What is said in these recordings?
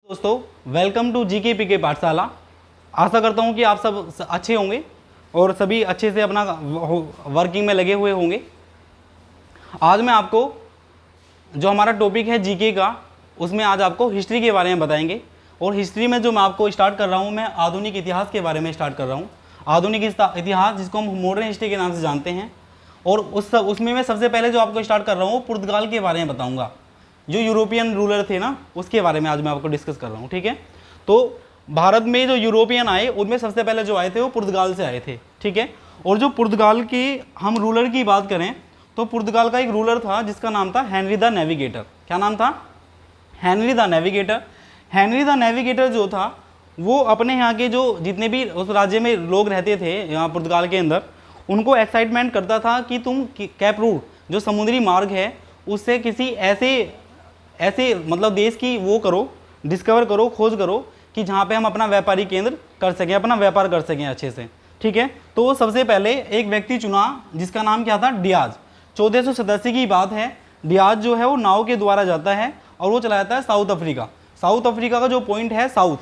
दोस्तों welcome to GK पीके पाठशाला। आशा करता हूं कि आप सब अच्छे होंगे और सभी अच्छे से अपना वर्किंग में लगे हुए होंगे। आज मैं आपको जो हमारा टॉपिक है जीके का, उसमें आज आपको हिस्ट्री के बारे में बताएंगे। और हिस्ट्री में जो मैं आपको स्टार्ट कर रहा हूं, मैं आधुनिक इतिहास के बारे में स्टार्ट कर रहा हूं। आधुनिक इतिहास जिसको हम मॉडर्न हिस्ट्री के नाम से जानते हैं। और उसमें मैं सबसे पहले जो आपको स्टार्ट कर रहा हूँ पुर्तगाल के बारे में बताऊँगा। जो यूरोपियन रूलर थे ना, उसके बारे में आज मैं आपको डिस्कस कर रहा हूँ। ठीक है, तो भारत में जो यूरोपियन आए उनमें सबसे पहले जो आए थे वो पुर्तगाल से आए थे। ठीक है, और जो पुर्तगाल की हम रूलर की बात करें तो पुर्तगाल का एक रूलर था जिसका नाम था हेनरी द नेविगेटर। क्या नाम था? Henry the navigator. Henry the navigator जो था वो अपने यहाँ के जो जितने भी उस राज्य में लोग रहते थे यहाँ पुर्तगाल के अंदर, उनको एक्साइटमेंट करता था कि तुम कैप रूट जो समुद्री मार्ग है उससे किसी ऐसे मतलब देश की वो करो, डिस्कवर करो, खोज करो कि जहाँ पे हम अपना व्यापारी केंद्र कर सकें, अपना व्यापार कर सकें अच्छे से। ठीक है, तो वो सबसे पहले एक व्यक्ति चुना जिसका नाम क्या था? डियाज। 1487 की बात है। डियाज जो है वो नाव के द्वारा जाता है और वो चला जाता है साउथ अफ्रीका। साउथ अफ्रीका का जो पॉइंट है साउथ,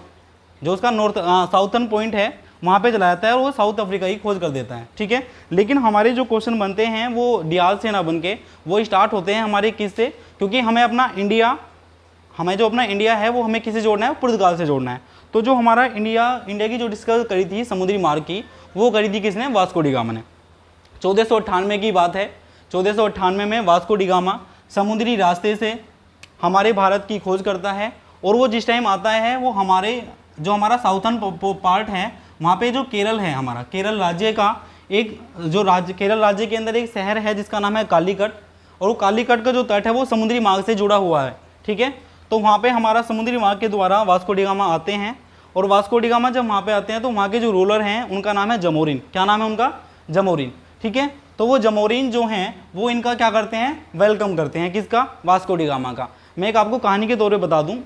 जो उसका साउथर्न पॉइंट है, वहाँ पे चला जाता है और वो साउथ अफ्रीका की खोज कर देता है। ठीक है, लेकिन हमारे जो क्वेश्चन बनते हैं वो डियाज से ना बन के वो स्टार्ट होते हैं हमारे किससे? क्योंकि हमें अपना इंडिया, हमें जो अपना इंडिया है वो हमें किससे जोड़ना है? पुर्तगाल से जोड़ना है। तो जो हमारा इंडिया की जो डिस्कवर करी थी समुद्री मार्ग की, वो करी थी किसने? वास्को डी गामा ने। 1498 की बात है। 1498 में वास्को डी गामा समुद्री रास्ते से हमारे भारत की खोज करता है। और वो जिस टाइम आता है वो हमारा साउथर्न पार्ट है, वहाँ पे जो केरल है, हमारा केरल राज्य का एक जो केरल राज्य के अंदर एक शहर है जिसका नाम है कालीकट। और वो कालीकट का जो तट है वो समुद्री मार्ग से जुड़ा हुआ है। ठीक है, तो वहाँ पे हमारा समुद्री मार्ग के द्वारा वास्को डी गामा आते हैं। और वास्को डी गामा जब वहाँ पे आते हैं तो वहाँ के जो रूलर हैं उनका नाम है जमोरिन। क्या नाम है उनका? जमोरिन। ठीक है, तो वो जमोरिन जो हैं वो इनका क्या करते हैं? वेलकम करते हैं। किसका? वास्को डी गामा का। मैं एक आपको कहानी के तौर पर बता दूँ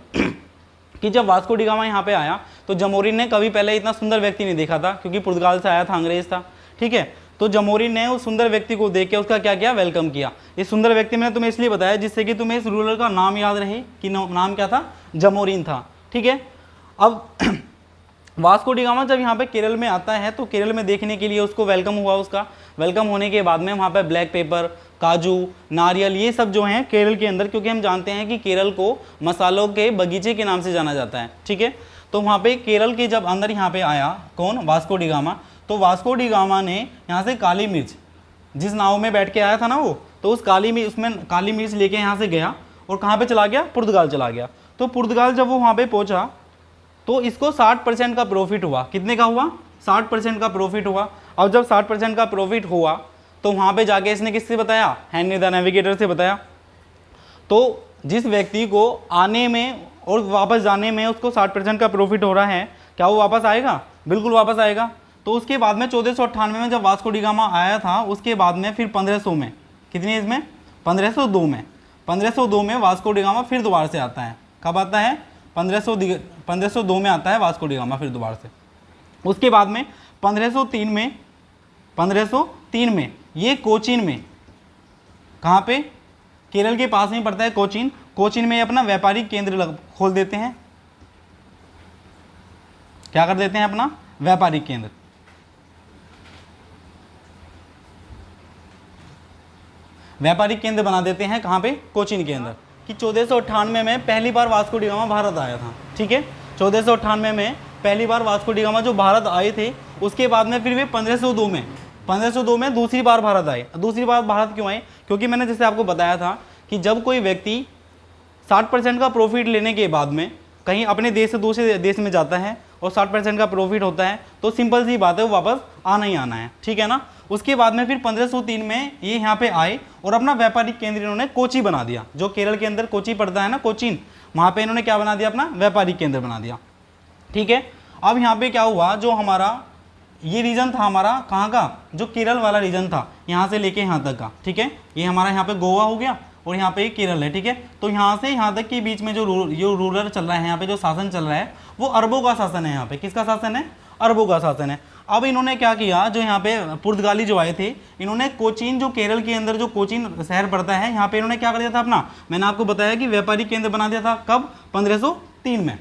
कि जब वास्को डी गामा यहाँ पे आया तो जमोरिन ने कभी पहले इतना सुंदर व्यक्ति नहीं देखा था, क्योंकि पुर्तगाल से आया था, अंग्रेज था। ठीक है, तो जमोरिन ने उस सुंदर व्यक्ति को देख के उसका क्या किया? वेलकम किया। इस सुंदर व्यक्ति मैंने तुम्हें इसलिए बताया जिससे कि तुम्हें इस रूलर का नाम याद रहे कि नाम क्या था? जमोरिन था। ठीक है, अब वास्को डी गामा जब यहाँ पे केरल में आता है तो केरल में देखने के लिए उसको वेलकम हुआ। उसका वेलकम होने के बाद में वहाँ पे ब्लैक पेपर, काजू, नारियल, ये सब जो हैं केरल के अंदर, क्योंकि हम जानते हैं कि केरल को मसालों के बगीचे के नाम से जाना जाता है। ठीक है, तो वहाँ पे केरल के जब अंदर यहाँ पे आया कौन? Vasco D gamma. तो वास्को डी गामा ने यहाँ से काली मिर्च, जिस नाव में बैठ के आया था ना वो, तो उसमें काली मिर्च लेके यहाँ से गया और कहाँ पे चला गया? पुर्तगाल चला गया। तो पुर्तगाल जब वो वहाँ पे पहुँचा तो इसको 60% का प्रॉफिट हुआ। कितने का हुआ? 60% का प्रॉफिट हुआ। अब जब 60% का प्रॉफिट हुआ तो वहाँ पे जाके इसने किससे बताया? हेनरी द नेविगेटर से बताया। तो जिस व्यक्ति को आने में और वापस जाने में उसको 60% का प्रॉफिट हो रहा है, क्या वो वापस आएगा? बिल्कुल वापस आएगा। तो उसके बाद में 1498 में जब वास्को डी गामा आया था, उसके बाद में फिर 1500 में, कितनी एज में? 1502 में वास्को डी गामा फिर दोबारा से आता है। कब आता है? 1502 में आता है वास्को डी गामा फिर दोबारा से। उसके बाद में 1503 में ये कोचीन में, कहाँ पे? केरल के पास में पड़ता है कोचीन। कोचीन में अपना व्यापारिक केंद्र खोल देते हैं। क्या कर देते हैं? अपना व्यापारिक केंद्र। व्यापारिक केंद्र बना देते हैं। कहाँ पे? कोचीन के अंदर। कि 1498 में पहली बार वास्को डी गामा भारत आया था। ठीक है, 1498 में पहली बार वास्को डी गामा जो भारत आए थे, उसके बाद में फिर वे 1502 में दूसरी बार भारत आए। दूसरी बार भारत क्यों आए? क्योंकि मैंने जैसे आपको बताया था कि जब कोई व्यक्ति 60% का प्रॉफिट लेने के बाद में कहीं अपने देश से दूसरे देश में जाता है और 60% का प्रॉफिट होता है तो सिंपल सी बात है वो वापस आना ही आना है। ठीक है ना। उसके बाद में फिर 1503 में ये यहाँ पे आए और अपना व्यापारिक केंद्र इन्होंने कोची बना दिया। जो केरल के अंदर कोची पड़ता है ना, कोचीन, वहाँ पे इन्होंने क्या बना दिया? अपना व्यापारिक केंद्र बना दिया। ठीक है, अब यहाँ पे क्या हुआ? जो हमारा ये रीजन था हमारा कहाँ का? जो केरल वाला रीजन था, यहाँ से लेके यहाँ तक का। ठीक है, ये हमारा यहाँ पे गोवा हो गया और यहाँ पे केरल है। ठीक है, तो यहाँ से यहाँ तक के बीच में जो रूलर चल रहा है, यहाँ पे जो शासन चल रहा है वो अरबों का शासन है। यहाँ पे किसका शासन है? अरबों का शासन है। अब इन्होंने क्या किया? जो यहाँ पे पुर्तगाली जो आए थे, इन्होंने कोचीन, जो केरल के अंदर जो कोचीन शहर पड़ता है, यहाँ पे इन्होंने क्या कर दिया था? अपना, मैंने आपको बताया कि व्यापारिक केंद्र बना दिया था। कब? 1503 में।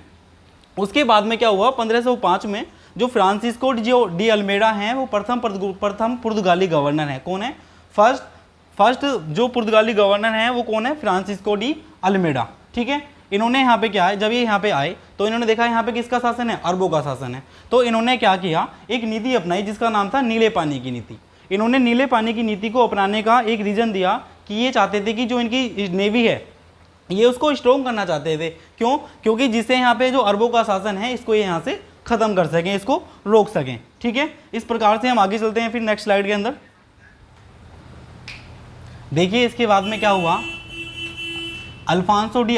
उसके बाद में क्या हुआ, 1505 में जो फ्रांसिस्को डी अल्मेडा हैं वो प्रथम पुर्तगाली गवर्नर हैं। कौन है? फर्स्ट जो पुर्तगाली गवर्नर हैं वो कौन है? Francisco de Almeida. ठीक है, इन्होंने यहाँ पे क्या है, जब ये यहाँ पे आए तो इन्होंने देखा यहाँ पे किसका शासन है? अरबों का शासन है। तो इन्होंने क्या किया, एक नीति अपनाई जिसका नाम था नीले पानी की नीति। इन्होंने नीले पानी की नीति को अपनाने का एक रीज़न दिया कि ये चाहते थे कि जो इनकी नेवी है ये उसको स्ट्रॉन्ग करना चाहते थे। क्यों? क्योंकि जिससे यहाँ पे जो अरबों का शासन है इसको ये यहाँ से ख़त्म कर सकें, इसको रोक सकें। ठीक है, इस प्रकार से हम आगे चलते हैं फिर नेक्स्ट स्लाइड के अंदर। देखिए इसके बाद में क्या हुआ, अल्फांसो डी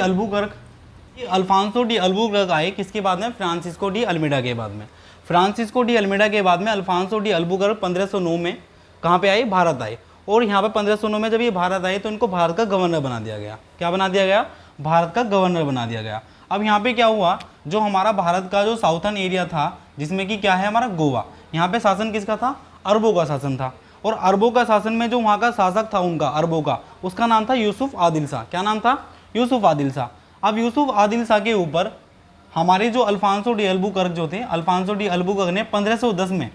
अल्बुकर्क आए किसके बाद में? फ्रांसिस्को डी अल्मेडा के बाद में। फ्रांसिस्को डी अल्मेडा के बाद में अल्फांसो डी अल्बुकर्क 1509 में कहाँ पे आए? भारत आए। और यहाँ पे 1509 में जब ये भारत आए तो इनको भारत का गवर्नर बना दिया गया। क्या बना दिया गया? भारत का गवर्नर बना दिया गया। अब यहाँ पे क्या हुआ, जो हमारा भारत का जो साउथर्न एरिया था जिसमें कि क्या है हमारा गोवा, यहाँ पे शासन किसका था? अरबों का शासन था। और अरबों का शासन में जो वहाँ का शासक था उनका अरबों का, उसका नाम था यूसुफ आदिल शाह। क्या नाम था? यूसुफ आदिल शाह। अब यूसुफ आदिल शाह के ऊपर हमारे जो अल्फांसो डी अल्बुकर्क जो थे, अल्फांसो डी अल्बुकर्क ने 1510 में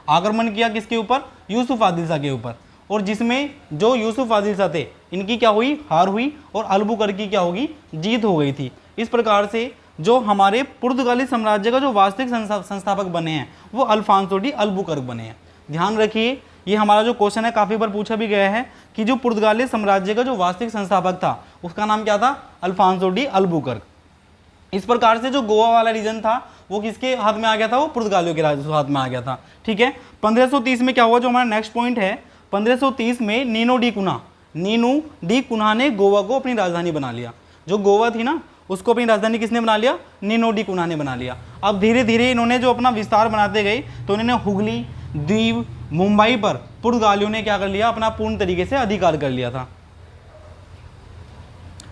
आक्रमण किया। किसके ऊपर? यूसुफ आदिल शाह के ऊपर। और जिसमें जो यूसुफ आदिल शाह थे इनकी क्या हुई? हार हुई और अल्बुकर्क की क्या होगी? जीत हो गई थी। इस प्रकार से जो हमारे पुर्तगाली साम्राज्य का जो वास्तविक संस्थापक बने हैं वो अल्फांसो डी अल्बुकर्क बने हैं। ध्यान रखिए, ये हमारा जो क्वेश्चन है काफ़ी बार पूछा भी गया है कि जो पुर्तगाली साम्राज्य का जो वास्तविक संस्थापक था उसका नाम क्या था? Alfonso de Albuquerque. इस प्रकार से जो गोवा वाला रीजन था वो किसके हाथ में आ गया था? वो पुर्तगालियों के हाथ में आ गया था। ठीक है, 1530 में क्या हुआ, जो हमारा नेक्स्ट पॉइंट है, 1530 में नीनो डी कुन्हा ने गोवा को अपनी राजधानी बना लिया। जो गोवा थी ना उसको अपनी राजधानी किसने बना लिया? नीनो डी कुन्हा ने बना लिया। अब धीरे धीरे इन्होंने जो अपना विस्तार बनाते गए तो इन्होंने हुगली, द्वीप, मुंबई पर पुर्तगालियों ने क्या कर लिया? अपना पूर्ण तरीके से अधिकार कर लिया था।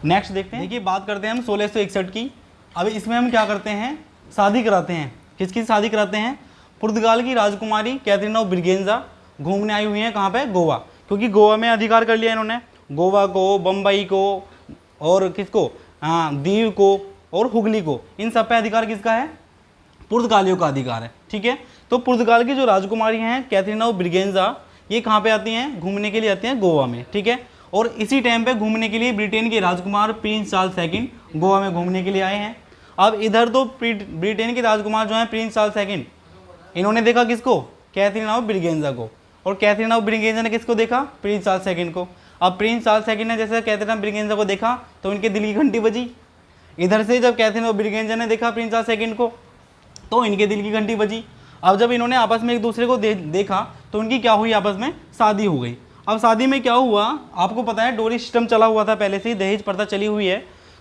नेक्स्ट देखते हैं। देखिए बात करते हैं हम 1661 की। अब इसमें हम क्या करते हैं? शादी कराते हैं। किसकी शादी कराते हैं? पुर्तगाल की राजकुमारी कैथरीन ऑफ ब्रिगेंजा घूमने आई हुई है कहाँ पे? गोवा। क्योंकि गोवा में अधिकार कर लिया इन्होंने, गोवा को, बम्बई को और किसको? दीव को और हुगली को, इन सब पे अधिकार किसका है? पुर्तगालियों का अधिकार है। ठीक है, तो पुर्तगाल की जो राजकुमारी हैं कैथरीन ऑफ ब्रिगेंजा ये कहाँ पे आती हैं? घूमने के लिए आती हैं गोवा में। ठीक है, और इसी टाइम पे घूमने के लिए ब्रिटेन के राजकुमार प्रिंस चार्ल्स सेकंड गोवा में घूमने के लिए आए हैं। अब इधर तो ब्रिटेन के राजकुमार जो हैं प्रिंस चार्ल्स सेकंड, इन्होंने देखा किसको? कैथरीन ऑफ ब्रिगेंजा को। और कैथरीन ऑफ ब्रिगेंजा ने किसको देखा? प्रिंस चार्ल्स सेकंड को। अब प्रिंस चार्ल्स सेकंड ने जैसे कैथरीन ऑफ ब्रिगेंजा को देखा तो इनके दिल की घंटी बजी। इधर से जब कैथरीन ऑफ ब्रिगेंजा ने देखा प्रिंस चार्ल्स सेकंड को तो इनके दिल की घंटी बजी। अब जब इन्होंने आपस में एक दूसरे को देखा तो उनकी क्या हुई? आपस में शादी हो गई। अब शादी में क्या हुआ? आपको पता है डोरी सिस्टम चला हुआ था पहले से, दहेज प्रथा चली हुई है।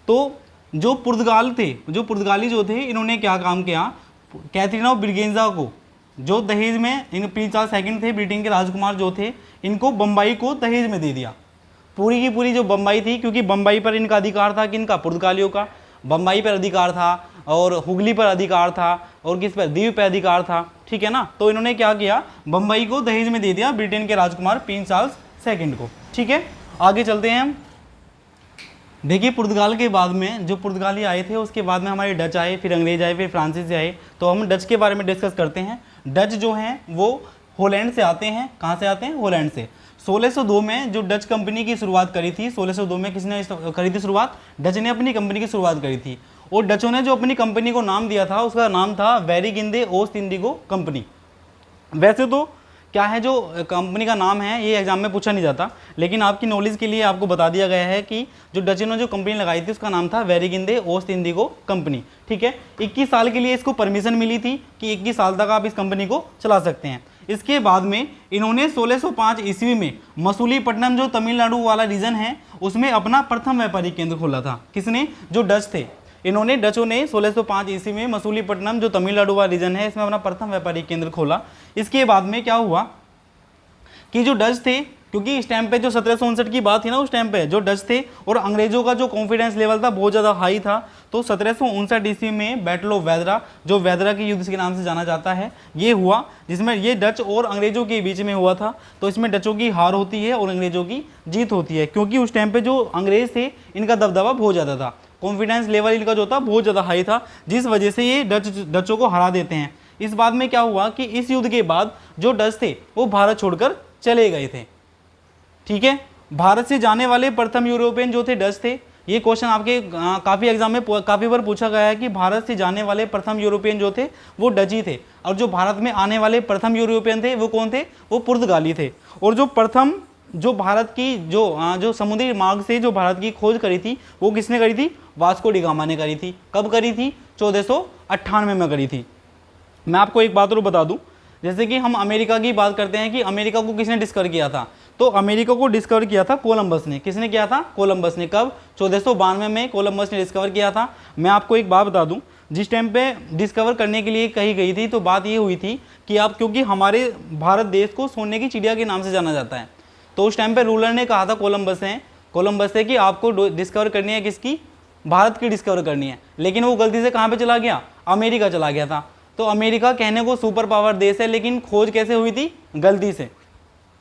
तो जो पुर्तगाली जो थे इन्होंने क्या काम किया? कैथरीन ऑफ ब्रिगेंजा को जो दहेज में, इन प्रिंस चार्ल्स सेकंड थे ब्रिटेन के राजकुमार जो थे, इनको बम्बई को दहेज में दे दिया। पूरी की पूरी जो बम्बई थी, क्योंकि बम्बई पर इनका अधिकार था, किनका? पुर्तगालियों का। बम्बई पर अधिकार था और हुगली पर अधिकार था और किस पर? द्वीप पर अधिकार था। ठीक है ना, तो इन्होंने क्या किया? बम्बई को दहेज में दे दिया ब्रिटेन के राजकुमार प्रिंस चार्ल्स सेकंड को। ठीक है, आगे चलते हैं हम। देखिए पुर्तगाल के बाद में जो पुर्तगाली आए थे उसके बाद में हमारे डच आए, फिर अंग्रेज आए, फिर फ्रांसीसी आए। तो हम डच के बारे में डिस्कस करते हैं। डच जो हैं वो हॉलैंड से आते हैं। कहाँ से आते हैं? हॉलैंड से। 1602 में जो डच कंपनी की शुरुआत करी थी, 1602 में किसने करी थी शुरुआत? डच ने अपनी कंपनी की शुरुआत करी थी। और डचों ने जो अपनी कंपनी को नाम दिया था उसका नाम था वेरिगिंदे ओस्ट इंडिगो कंपनी। वैसे तो क्या है जो कंपनी का नाम है ये एग्जाम में पूछा नहीं जाता, लेकिन आपकी नॉलेज के लिए आपको बता दिया गया है कि जो डचों ने जो कंपनी लगाई थी उसका नाम था वेरिगिंदे ओस्ट इंडिगो कंपनी। ठीक है, 21 साल के लिए इसको परमिशन मिली थी कि 21 साल तक आप इस कंपनी को चला सकते हैं। इसके बाद में इन्होंने 1605 ईस्वी में मसूलीपट्टनम जो तमिलनाडु वाला रीजन है उसमें अपना प्रथम व्यापारिक केंद्र खोला था। किसने? जो डच थे। इन्होंने डचों ने 1605 ईस्वी में मसूलीपट्टनम जो तमिलनाडु वाला रीजन है इसमें अपना प्रथम व्यापारिक केंद्र खोला। इसके बाद में क्या हुआ कि जो डच थे, क्योंकि इस टाइम पे जो 1759 की बात थी ना, उस टाइम पे जो डच थे और अंग्रेजों का जो कॉन्फिडेंस लेवल था बहुत ज़्यादा हाई था, तो 1759 ईस्वी में बैटल ऑफ वेदरा, जो वेदरा के युद्ध के नाम से जाना जाता है, ये हुआ, जिसमें ये डच और अंग्रेजों के बीच में हुआ था। तो इसमें डचों की हार होती है और अंग्रेजों की जीत होती है, क्योंकि उस टाइम पे जो अंग्रेज थे इनका दबदबा बहुत ज़्यादा था। कॉन्फिडेंस लेवल इनका जो था बहुत ज़्यादा हाई था, जिस वजह से ये डचों को हरा देते हैं। इस बाद में क्या हुआ कि इस युद्ध के बाद जो डच थे वो भारत छोड़कर चले गए थे। ठीक है, भारत से जाने वाले प्रथम यूरोपियन जो थे डच थे। ये क्वेश्चन आपके काफ़ी एग्जाम में काफ़ी बार पूछा गया है कि भारत से जाने वाले प्रथम यूरोपियन जो थे वो डची थे, और जो भारत में आने वाले प्रथम यूरोपियन थे वो कौन थे, वो पुर्तगाली थे। और जो प्रथम जो भारत की जो समुद्री मार्ग से जो भारत की खोज करी थी वो किसने करी थी, वास्को डी गामा ने करी थी। कब करी थी, 1498 में करी थी। मैं आपको एक बात और बता दूं, जैसे कि हम अमेरिका की बात करते हैं कि अमेरिका को किसने डिस्कवर किया था, तो अमेरिका को डिस्कवर किया था कोलंबस ने। किसने किया था, कोलंबस ने। कब, 1492 में कोलंबस ने डिस्कवर किया था। मैं आपको एक बात बता दूं, जिस टाइम पे डिस्कवर करने के लिए कही गई थी तो बात ये हुई थी कि आप, क्योंकि हमारे भारत देश को सोने की चिड़िया के नाम से जाना जाता है, तो उस टाइम पे रूलर ने कहा था कोलंबस से कि आपको डिस्कवर करनी है किसकी, भारत की डिस्कवर करनी है। लेकिन वो गलती से कहाँ पे चला गया, अमेरिका चला गया था। तो अमेरिका कहने को सुपर पावर देश है, लेकिन खोज कैसे हुई थी, गलती से।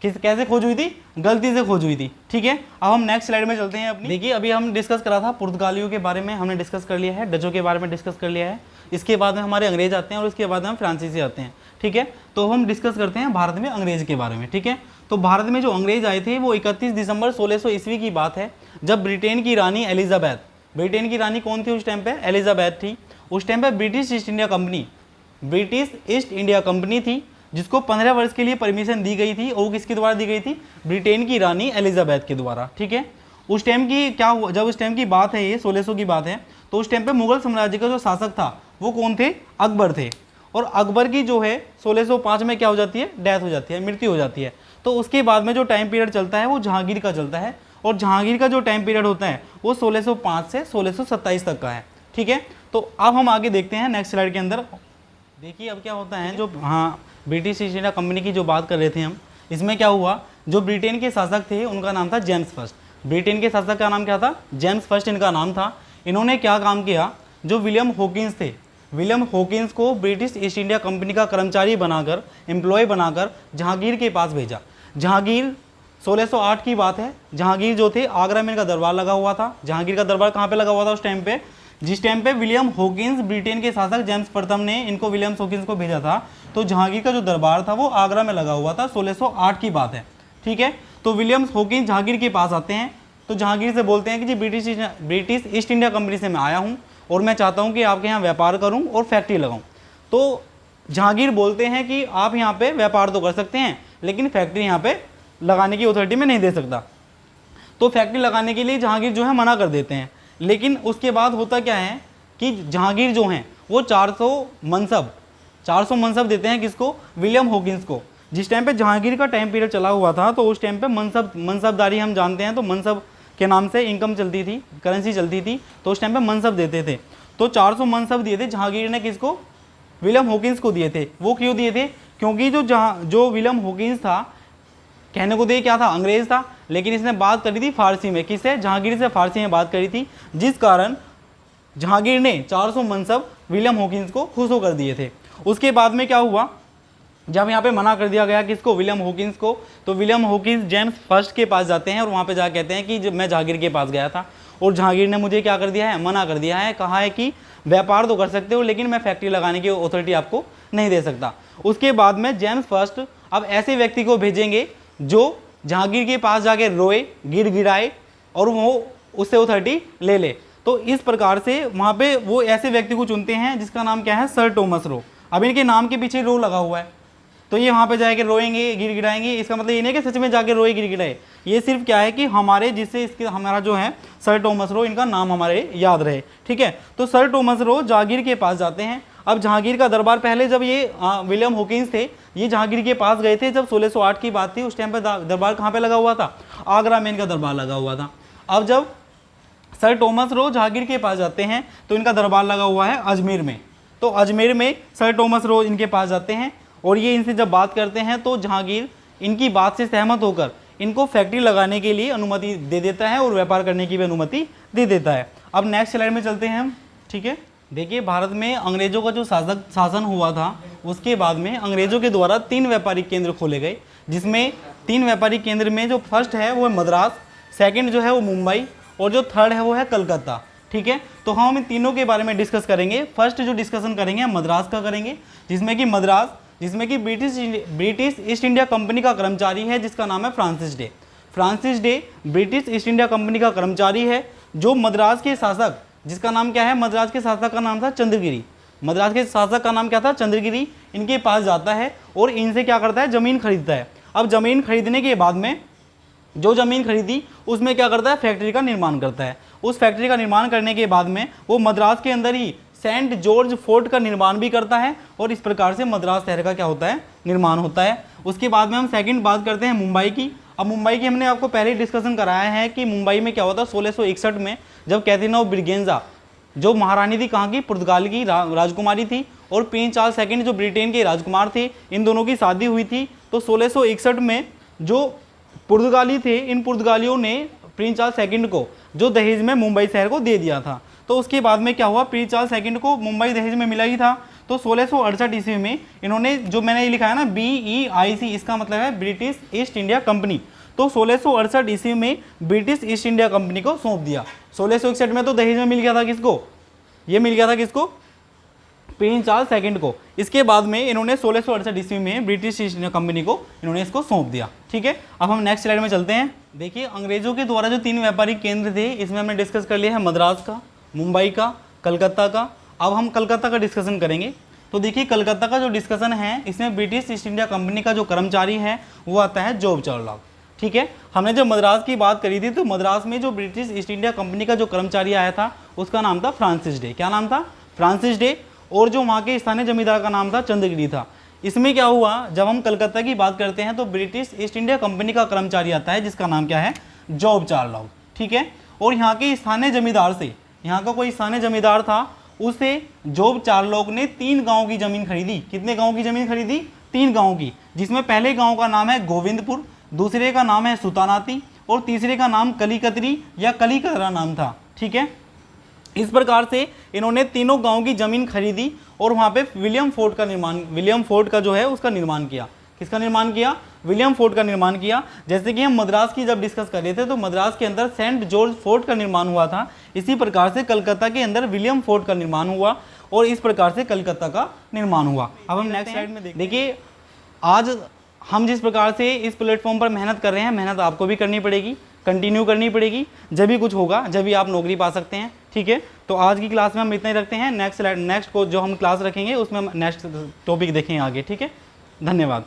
कैसे खोज हुई थी, गलती से खोज हुई थी। ठीक है, अब हम नेक्स्ट स्लाइड में चलते हैं अपनी। देखिए, अभी हम डिस्कस करा था पुर्तगालियों के बारे में, हमने डिस्कस कर लिया है, डचों के बारे में डिस्कस कर लिया है। इसके बाद में हमारे अंग्रेज आते हैं और इसके बाद में हम फ्रांसीसी आते हैं। ठीक है, तो हम डिस्कस करते हैं भारत में अंग्रेज के बारे में। ठीक है, तो भारत में जो अंग्रेज आए थे वो 31 दिसंबर 1600 ईस्वी की बात है, जब ब्रिटेन की रानी एलिजाबेथ, ब्रिटेन की रानी कौन थी उस टाइम पे, एलिजाबेथ थी। उस टाइम पे ब्रिटिश ईस्ट इंडिया कंपनी थी, जिसको 15 वर्ष के लिए परमिशन दी गई थी, और वो किसके द्वारा दी गई थी, ब्रिटेन की रानी एलिजाबेथ के द्वारा। ठीक है, उस टाइम की क्या हुआ, जब उस टाइम की बात है, ये 1600 की बात है, तो उस टाइम पे मुगल साम्राज्य का जो शासक था वो कौन थे, अकबर थे। और अकबर की जो है 1605 में क्या हो जाती है, डेथ हो जाती है, मृत्यु हो जाती है। तो उसके बाद में जो टाइम पीरियड चलता है वो जहांगीर का चलता है, और जहांगीर का जो टाइम पीरियड होता है वो 1605 से 1627 तक का है। ठीक है, तो अब हम आगे देखते हैं नेक्स्ट स्लाइड के अंदर। देखिए अब क्या होता है, जो ब्रिटिश ईस्ट इंडिया कंपनी की जो बात कर रहे थे हम, इसमें क्या हुआ, जो ब्रिटेन के शासक थे उनका नाम था जेम्स फर्स्ट। ब्रिटेन के शासक का नाम क्या था, जेम्स फर्स्ट इनका नाम था। इन्होंने क्या काम किया, जो विलियम हॉकिंस थे, विलियम हॉकिंस को ब्रिटिश ईस्ट इंडिया कंपनी का कर्मचारी बनाकर, एम्प्लॉय बनाकर जहांगीर के पास भेजा। जहांगीर 1608 की बात है, जहांगीर जो थे आगरा में इनका दरबार लगा हुआ था। जहांगीर का दरबार कहाँ पे लगा हुआ था उस टाइम पे, जिस टाइम पे विलियम हॉकिंस, ब्रिटेन के शासक जेम्स प्रथम ने इनको विलियम हॉकिंस को भेजा था, तो जहांगीर का जो दरबार था वो आगरा में लगा हुआ था। 1608 की बात है। ठीक है, तो विलियम हॉकिंस जहांगीर के पास आते हैं, तो जहांगीर से बोलते हैं कि जी ब्रिटिश ईस्ट इंडिया कंपनी से मैं आया हूँ और मैं चाहता हूँ कि आपके यहाँ व्यापार करूँ और फैक्ट्री लगाऊँ। तो जहांगीर बोलते हैं कि आप यहाँ पे व्यापार तो कर सकते हैं, लेकिन फैक्ट्री यहाँ पे लगाने की अथॉरिटी में नहीं दे सकता। तो फैक्ट्री लगाने के लिए जहांगीर जो है मना कर देते हैं। लेकिन उसके बाद होता क्या है कि जहांगीर जो हैं वो 400 मनसब देते हैं किसको, विलियम हॉकिंस को। जिस टाइम पे जहांगीर का टाइम पीरियड चला हुआ था, तो उस टाइम पे मनसबदारी हम जानते हैं, तो मनसब के नाम से इनकम चलती थी, करेंसी चलती थी, तो उस टाइम पे मनसब देते थे। तो 400 मनसब दिए थे जहांगीर ने, किसको, विलियम हॉकिंस को दिए थे। वो क्यों दिए थे, क्योंकि जो विलियम हॉकिंस था, कहने को दे क्या था, अंग्रेज था, लेकिन इसने बात करी थी फारसी में, किससे, जहांगीर से फारसी में बात करी थी, जिस कारण जहांगीर ने 400 मनसब विलियम हॉकिंस को खुश होकर दिए थे। उसके बाद में क्या हुआ, जब यहाँ पे मना कर दिया गया किसको, विलियम हॉकिंस को, तो विलियम हॉकिंस जेम्स फर्स्ट के पास जाते हैं और वहाँ पे जा कहते हैं कि जब मैं जहांगीर के पास गया था और जहांगीर ने मुझे क्या कर दिया है, मना कर दिया है, कहा है कि व्यापार तो कर सकते हो लेकिन मैं फैक्ट्री लगाने की अथॉरिटी आपको नहीं दे सकता। उसके बाद में जेम्स फर्स्ट अब ऐसे व्यक्ति को भेजेंगे जो जहांगीर के पास जाके रोए, गिड़गिड़ाए और वो उससे अथॉरिटी ले ले। तो इस प्रकार से वहाँ पे वो ऐसे व्यक्ति को चुनते हैं जिसका नाम क्या है, सर टॉमस रो। अब इनके नाम के पीछे रो लगा हुआ है, तो ये वहाँ पे जाके रोएंगे, गिड़गिड़ाएंगे। इसका मतलब ये नहीं कि सच में जाके रोए गिड़गिड़ाए, ये सिर्फ क्या है कि हमारे जिससे इसके हमारा जो है सर टॉमस रो, इनका नाम हमारे याद रहे। ठीक है, तो सर टॉमस रो जहांगीर के पास जाते हैं। अब जहांगीर का दरबार, पहले जब ये विलियम हॉकिंस थे, ये जहांगीर के पास गए थे जब 1608 की बात थी। उस टाइम पर दरबार कहाँ पे लगा हुआ था, आगरा में इनका दरबार लगा हुआ था। अब जब सर टॉमस रो जहांगीर के पास जाते हैं तो इनका दरबार लगा हुआ है अजमेर में। तो अजमेर में सर टॉमस रो इनके पास जाते हैं और ये इनसे जब बात करते हैं तो जहांगीर इनकी बात से सहमत होकर इनको फैक्ट्री लगाने के लिए अनुमति दे देता है और व्यापार करने की भी अनुमति दे देता है। अब नेक्स्ट स्लाइड में चलते हैं हम। ठीक है, देखिए भारत में अंग्रेजों का जो शासन हुआ था, उसके बाद में अंग्रेजों के द्वारा 3 व्यापारिक केंद्र खोले गए, जिसमें 3 व्यापारिक केंद्र में जो फर्स्ट है वो है मद्रास, सेकंड जो है वो मुंबई और जो थर्ड है वो है कलकत्ता। ठीक है। तो हम इन तीनों के बारे में डिस्कस करेंगे। फर्स्ट जो डिस्कशन करेंगे हम मद्रास का करेंगे, जिसमें कि ब्रिटिश ईस्ट इंडिया कंपनी का कर्मचारी है जिसका नाम है Francis day. Francis day British east India company का कर्मचारी है जो मद्रास के शासक, जिसका नाम क्या है, मद्रास के शासक का नाम था चंद्रगिरी। मद्रास के शासक का नाम क्या था, चंद्रगिरी। इनके पास जाता है और इनसे क्या करता है, ज़मीन खरीदता है। अब ज़मीन खरीदने के बाद में जो ज़मीन खरीदी उसमें क्या करता है, फैक्ट्री का निर्माण करता है। उस फैक्ट्री का निर्माण करने के बाद में वो मद्रास के अंदर ही सेंट जॉर्ज फोर्ट का निर्माण भी करता है और इस प्रकार से मद्रास शहर का क्या होता है, निर्माण होता है। उसके बाद में हम सेकंड बात करते हैं मुंबई की। अब मुंबई की हमने आपको पहले ही डिस्कशन कराया है कि मुंबई में क्या होता है, 1661 में जब कैथरीन ऑफ ब्रिगेंजा जो महारानी थी, कहाँ की, पुर्तगाल की राजकुमारी थी, और प्रिंस चार्ल्स सेकंड जो ब्रिटेन के राजकुमार थे, इन दोनों की शादी हुई थी। तो 1661 में जो पुर्तगाली थे, इन पुर्तगालियों ने प्रिंस चार्ल्स सेकंड को जो दहेज में मुंबई शहर को दे दिया था। तो उसके बाद में क्या हुआ, प्रिंस चार्ल्स सेकंड को मुंबई दहेज में मिला ही था। तो 1668 ईस्वी में इन्होंने, जो मैंने ये लिखा है ना BEIC, इसका मतलब है ब्रिटिश ईस्ट इंडिया कंपनी, तो 1668 ईस्वी में ब्रिटिश ईस्ट इंडिया कंपनी को सौंप दिया। 1661 में तो दहेज में मिल गया था किसको, ये मिल गया था किसको, प्रिंस चार्ल्स सेकंड को। इसके बाद में इन्होंने 1668 ईस्वी में ब्रिटिश ईस्ट इंडिया कंपनी को इन्होंने इसको सौंप दिया। ठीक है, अब हम नेक्स्ट स्लाइड में चलते हैं। देखिए, अंग्रेजों के द्वारा जो 3 व्यापारिक केंद्र थे, इसमें हमने डिस्कस कर लिया है मद्रास का, मुंबई का, कलकत्ता का। अब हम कलकत्ता का डिस्कशन करेंगे। तो देखिए, कलकत्ता का जो डिस्कशन है, इसमें ब्रिटिश ईस्ट इंडिया कंपनी का जो कर्मचारी है वो आता है जॉब चार्लॉक। ठीक है, हमने जब मद्रास की बात करी थी तो मद्रास में जो ब्रिटिश ईस्ट इंडिया कंपनी का जो कर्मचारी आया था उसका नाम था फ्रांसिस डे। क्या नाम था, फ्रांसिस डे। और जो वहाँ के स्थानीय जमींदार का नाम था चंद्रगिरी था। इसमें क्या हुआ, जब हम कलकत्ता की बात करते हैं तो ब्रिटिश ईस्ट इंडिया कंपनी का कर्मचारी आता है जिसका नाम क्या है, जॉब चार्लॉक। ठीक है, और यहाँ के स्थानीय जमींदार से, यहाँ का कोई स्थानीय जमींदार था, उसे जॉब चार्लॉक ने 3 गाँव की ज़मीन खरीदी। कितने गाँव की ज़मीन खरीदी, 3 गाँव की, जिसमें पहले गाँव का नाम है गोविंदपुर, दूसरे का नाम है सुतानाती और तीसरे का नाम कलीकतरी या कलीकतरा नाम था। ठीक है, इस प्रकार से इन्होंने तीनों गांव की ज़मीन खरीदी और वहाँ पे विलियम फोर्ट का जो है उसका निर्माण किया। किसका निर्माण किया, विलियम फोर्ट का निर्माण किया। जैसे कि हम मद्रास की जब डिस्कस कर रहे थे तो मद्रास के अंदर सेंट जॉर्ज फोर्ट का निर्माण हुआ था, इसी प्रकार से कलकत्ता के अंदर विलियम फोर्ट का निर्माण हुआ और इस प्रकार से कलकत्ता का निर्माण हुआ। अब हम नेक्स्ट स्लाइड में देखिए, आज हम जिस प्रकार से इस प्लेटफॉर्म पर मेहनत कर रहे हैं, मेहनत आपको भी करनी पड़ेगी, कंटिन्यू करनी पड़ेगी, जब भी कुछ होगा, जब भी आप नौकरी पा सकते हैं। ठीक है, तो आज की क्लास में हम इतना ही रखते हैं। नेक्स्ट को जो हम क्लास रखेंगे उसमें हम नेक्स्ट टॉपिक देखेंगे आगे। ठीक है, धन्यवाद।